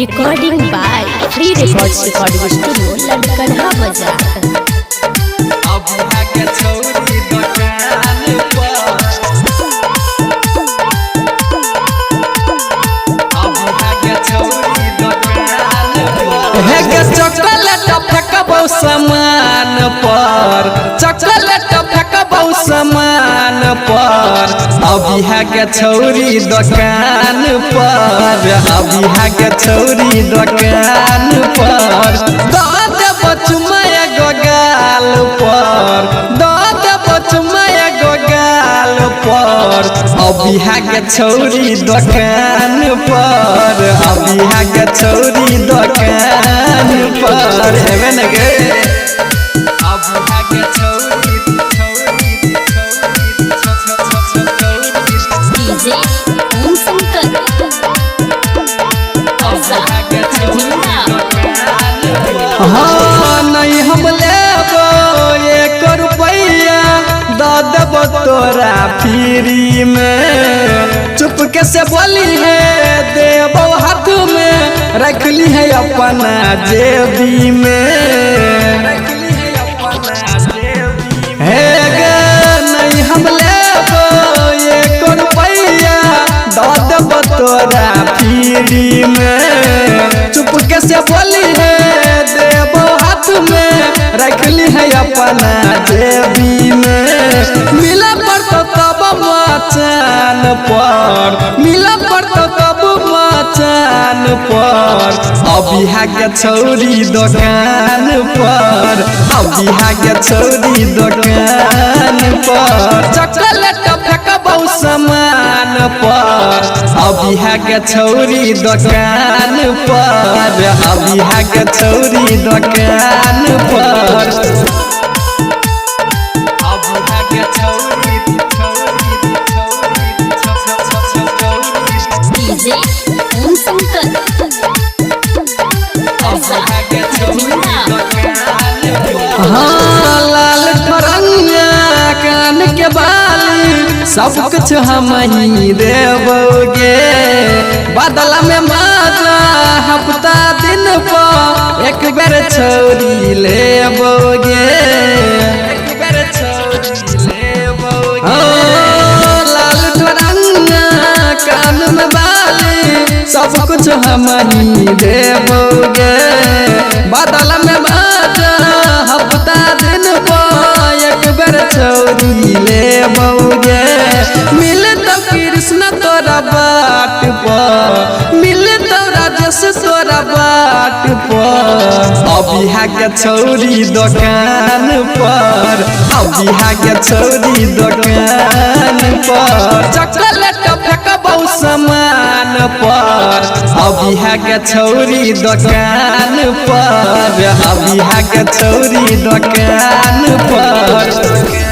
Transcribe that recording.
Recording by Free Records Recording Studio, लड़कनहा बाजार। अब भाग्य छोड़ी दुकान पर, अब भाग्य छोड़ी दुकान पर। हे गे चॉकलेट फेंकबो सामान पर, चॉकलेट फेंकबो सामान पर। अभी है के छौरी दुकान पर, अभी है के छौरी दुकान पर। दाद बचुमाया गोगाल पर, दाद बचुमाया गोगाल पर। अभी है के छौरी दुकान पर, अभी है के छौरी दुकान पर। हेवे न गे अभी है के छौरी DJ ओम शंकर हाँ नहीं हम लेबो 1 रुपया दे देबो तोरा फ्री में। चुपके से बोली है देबो हाथ में, रखली है अपना जेबी में। हे गे नहीं हम लेबो 1 रुपया दे देबो तोरा फ्री में। चुपके से बोली है देबो हाथ में, रखली है अपना जेबी में। मिला पड़तो तब मचान पर, मिला पड़तो तब मचान पर। अभी है के छौरी दुकान पर, अभी है के छौरी दुकान पर। चॉकलेट फेंकबो सामान पर, अभी है के छौरी दुकान पर, अभी है के छौरी दुकान पर। अभी है के छौरी DJ ओम शंकर हाँ लाल फरंगा कान के बाली सब कुछ हम ही देवोगे। बदला में माता हफ्ता दिन पर एक बार छौरी लेबोगे, एक बार छौरी लेबोगे। हाँ लाल फरंगा कान में बाली सब कुछ हम ही देवोगे। बदला में माता हफ्ता दिन पर एक बार छौरी लेबोगे। मिले तो कृष्ण तोरा बाट पर, मिले तो राजेश तोरा बाट पर। अभी है के छौरी दुकान पर, अभी है के छौरी दुकान पर। चॉकलेट फेंकबो सामान पर, अभी है के छौरी दुकान पर, अभी है के छौरी दुकान पर।